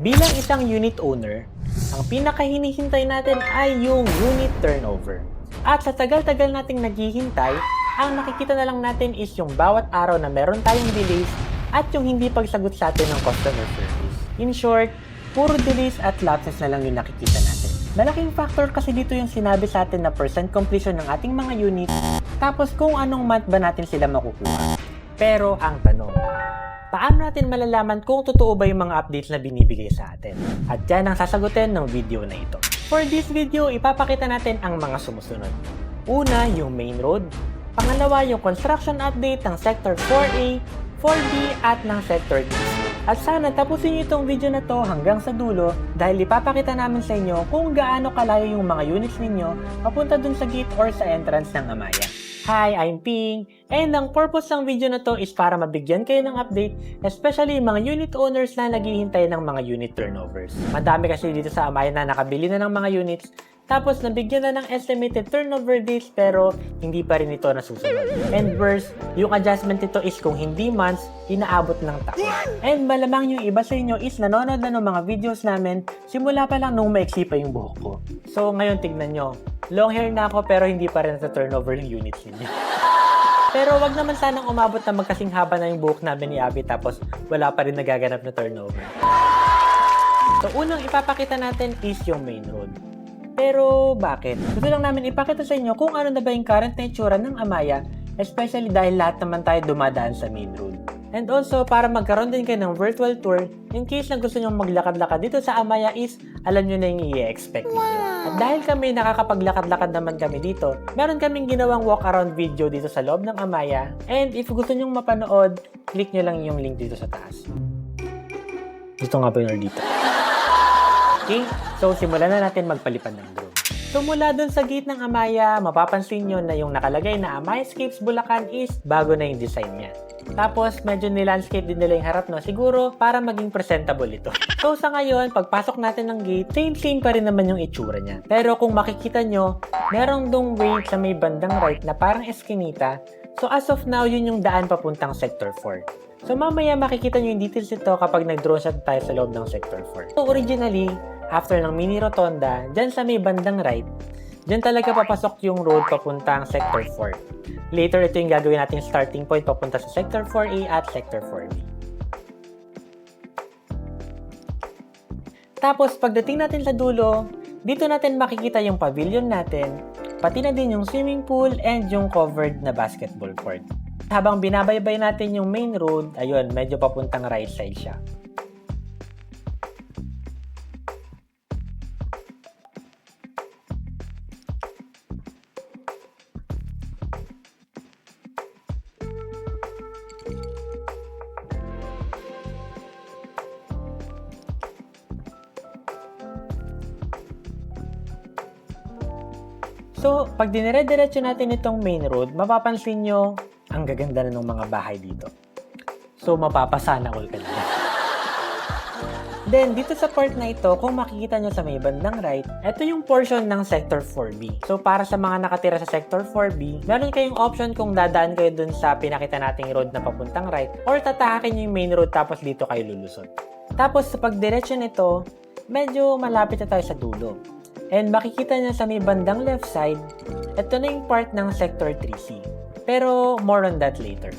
Bilang isang unit owner, ang pinakahinihintay natin ay yung unit turnover. At sa tagal-tagal nating naghihintay, ang nakikita na lang natin is yung bawat araw na meron tayong delays at yung hindi pagsagot sa atin ng customer service. In short, puro delays at lapses na lang yung nakikita natin. Malaking factor kasi dito yung sinabi sa atin na percent completion ng ating mga units, tapos kung anong month ba natin sila makukuha. Pero ang tanong, paano natin malalaman kung totoo ba yung mga updates na binibigay sa atin? At yan ang sasagutin ng video na ito. For this video, ipapakita natin ang mga sumusunod. Una, yung main road. Pangalawa, yung construction update ng Sector 4A, 4B at ng Sector D. At sana tapusin niyo itong video na to hanggang sa dulo dahil ipapakita namin sa inyo kung gaano kalayo yung mga units ninyo papunta dun sa gate or sa entrance ng Amaia. Hi, I'm Ping, and ang purpose ng video na to is para mabigyan kayo ng update, especially mga unit owners na naghihintay ng mga unit turnovers. Madami kasi dito sa Amaia na nakabili na ng mga units, tapos nabigyan na ng estimated turnover dates pero hindi pa rin ito nasusunod. And worse, yung adjustment nito is kung hindi months, inaabot ng taon. And malamang yung iba sa inyo is nanonood na ng mga videos namin simula pa lang nung maiksi pa yung buhok ko. So ngayon tignan nyo, long hair na ako pero hindi pa rin na-turnover yung units ninyo. Pero wag naman sanang umabot na magkasing haba na yung buhok namin ni Abby tapos wala pa rin nagaganap na turnover. So unang ipapakita natin is yung main road. Pero bakit? Gusto lang namin ipakita sa inyo kung ano na ba yung current na itsura ng Amaia, especially dahil lahat naman tayo dumadaan sa main road. And also, para magkaroon din kayo ng virtual tour, in case na gusto nyo maglakad-lakad dito sa Amaia is, alam nyo na yung i-expect nyo. At dahil kami nakakapaglakad-lakad naman kami dito, meron kaming ginawang walk-around video dito sa loob ng Amaia. And if gusto nyo mapanood, click nyo lang yung link dito sa taas. Dito nga ba yun or dito? Okay, so simulan na natin magpalipad ng drone. So mula dun sa gate ng Amaia, mapapansin nyo na yung nakalagay na Amaia Scapes Bulacan is bago na yung design niya. Tapos medyo nilandscape din nila yung harap, no? Siguro para maging presentable ito. So sa ngayon, pagpasok natin ng gate, same pa rin naman yung itsura niya. Pero kung makikita nyo, merong dong way sa may bandang right na parang eskinita. So as of now, yun yung daan papuntang Sector 4. So mamaya makikita nyo yung details nito kapag nag-drone shot tayo sa loob ng Sector 4. So originally, after ng mini rotonda, dyan sa may bandang right, dyan talaga papasok yung road papuntang Sector 4. Later, ito yung gagawin natin starting point papunta sa Sector 4A at Sector 4B. Tapos, pagdating natin sa dulo, dito natin makikita yung pavilion natin, pati na din yung swimming pool and yung covered na basketball court. Habang binabaybay natin yung main road, ayun, medyo papuntang right side siya. So, pag dinire-diretso natin itong main road, mapapansin nyo, ang gaganda na ng mga bahay dito. So, mapapasana all ka na. Then, dito sa part na ito, kung makikita nyo sa may bandang right, ito yung portion ng Sector 4B. So, para sa mga nakatira sa Sector 4B, meron kayong option kung dadaan kayo dun sa pinakita nating road na papuntang right, or tatahakin nyo yung main road tapos dito kayo lulusot. Tapos, sa pagdiretso nito, medyo malapit na tayo sa dulo. And makikita nyo sa may bandang left side, ito na yung part ng Sector 3C. Pero more on that later.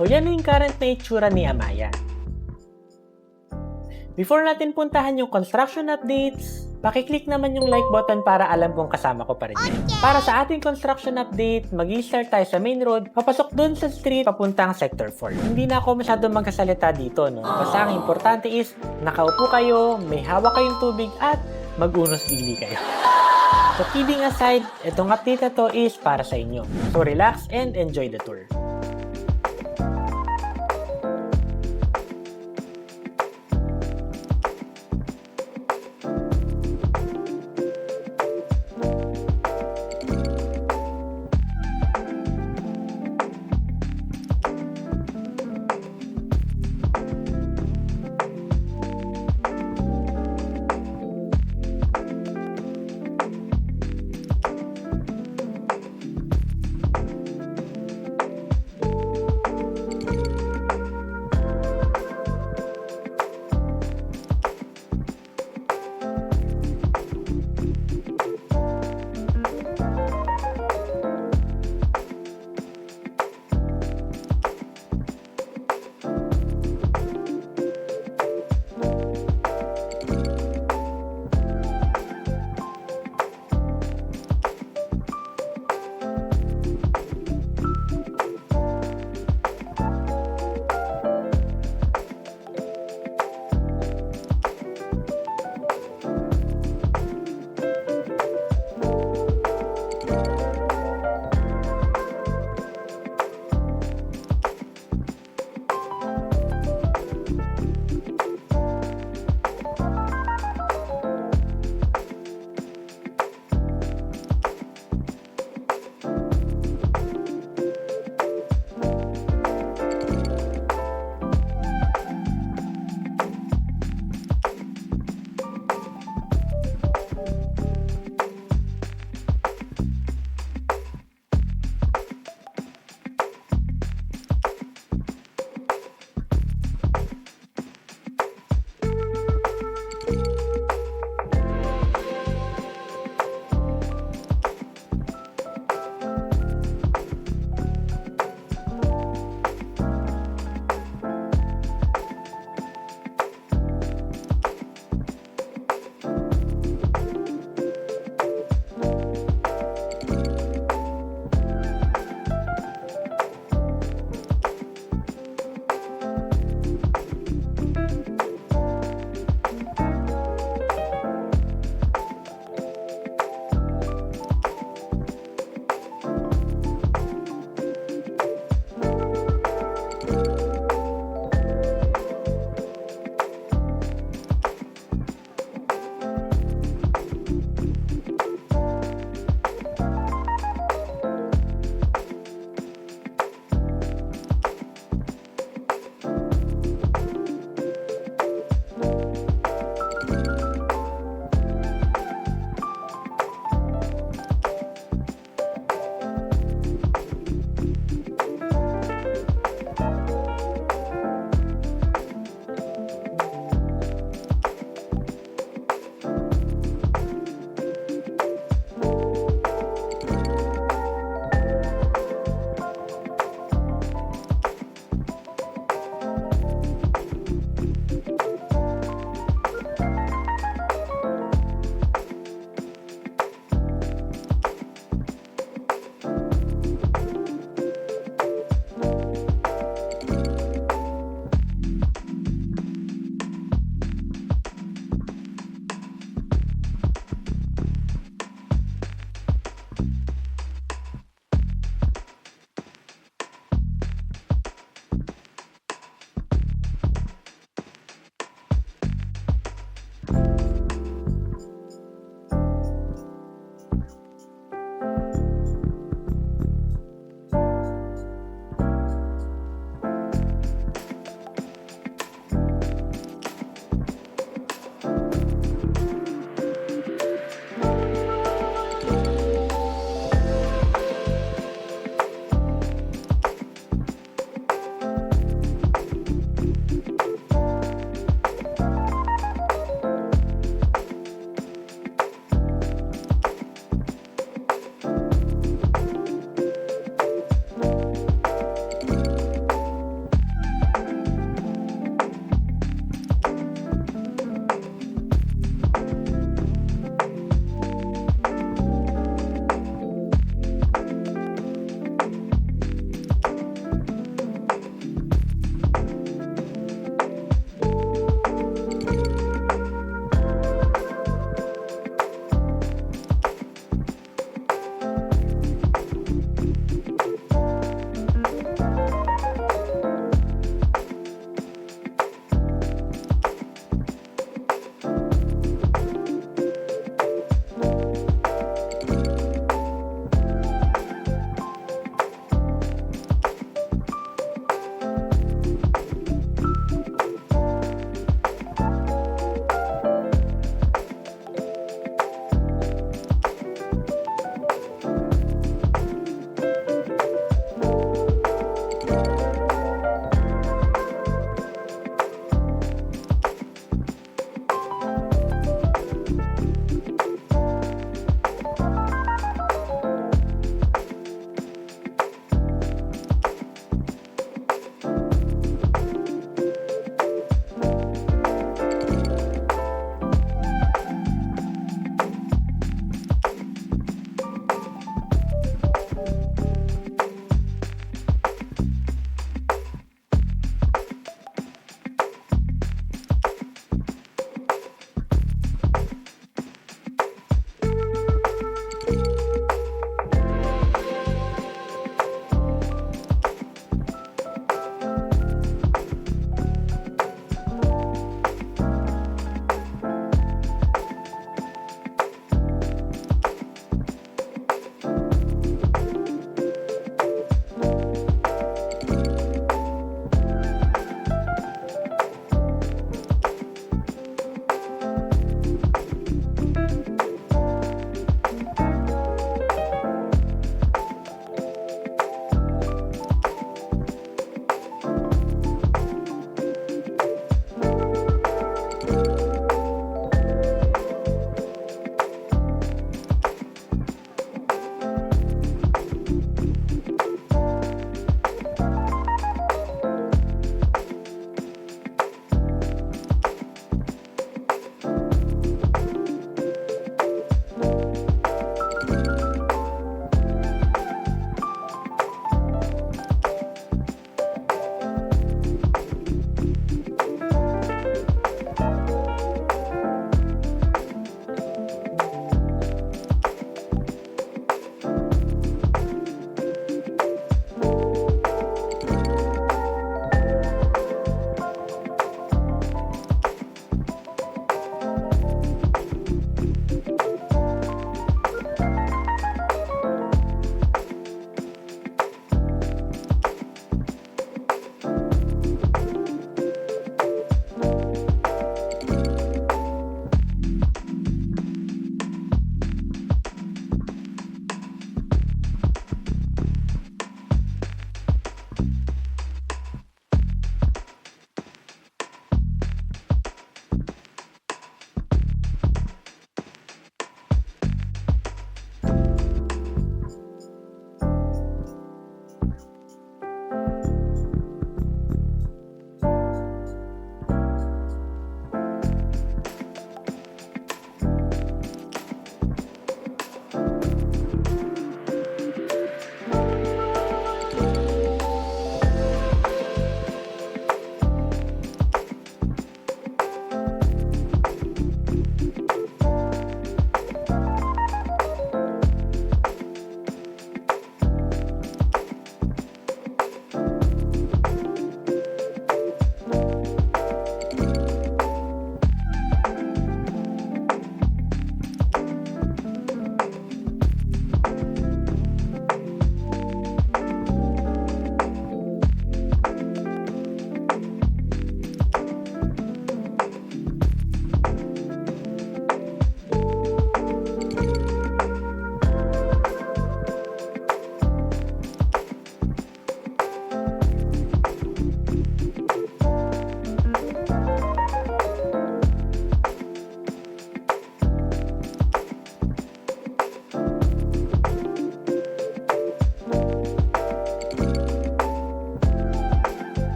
So yan na yung current na itsura ni Amaia. Before natin puntahan yung construction updates, pakiclick naman yung like button para alam kung kasama ko pa rin yun. Para sa ating construction update, mag-i-start tayo sa main road, papasok dun sa street papuntang sector 4. Hindi na ako masyadong magkasalita dito, no? Basta ang importante is, nakaupo kayo, may hawak kayong tubig, at mag-unos dili kayo. So kidding aside, itong update na to is para sa inyo. So relax and enjoy the tour.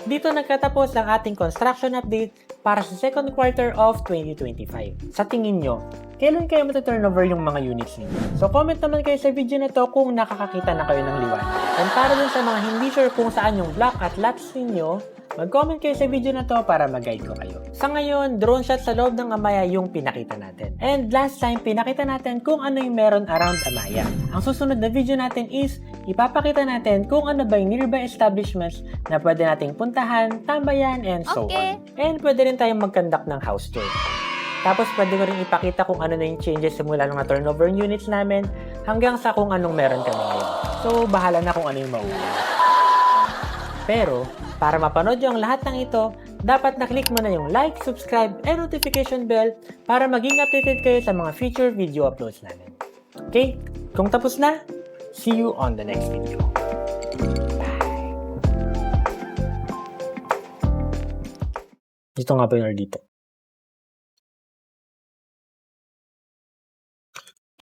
dito nagtatapos ang ating construction update para sa second quarter of 2025. Sa tingin nyo, kailan kayo mata-turnover yung mga units ninyo? So comment naman kayo sa video na to kung nakakakita na kayo ng liwanag. And para dun sa mga hindi sure kung saan yung block at lots ninyo, mag-comment kayo sa video na to para mag-guide ko kayo. Sa ngayon, drone shot sa loob ng Amaia yung pinakita natin. And last time, pinakita natin kung ano yung meron around Amaia. Ang susunod na video natin is, ipapakita natin kung ano ba yung nearby establishments na pwede nating puntahan, tambayan, and so on. And pwede rin tayong mag-conduct ng house tour. Tapos pwede ko rin ipakita kung ano na yung changes simula nung na-turnover units namin hanggang sa kung anong meron kami ngayon. So, bahala na kung ano yung mauuna. Pero, para mapanood yung lahat ng ito, dapat na-click mo na yung like, subscribe, and notification bell para maging updated kayo sa mga future video uploads namin. Okay? Kung tapos na, see you on the next video. Bye! Dito nga ba yung dito?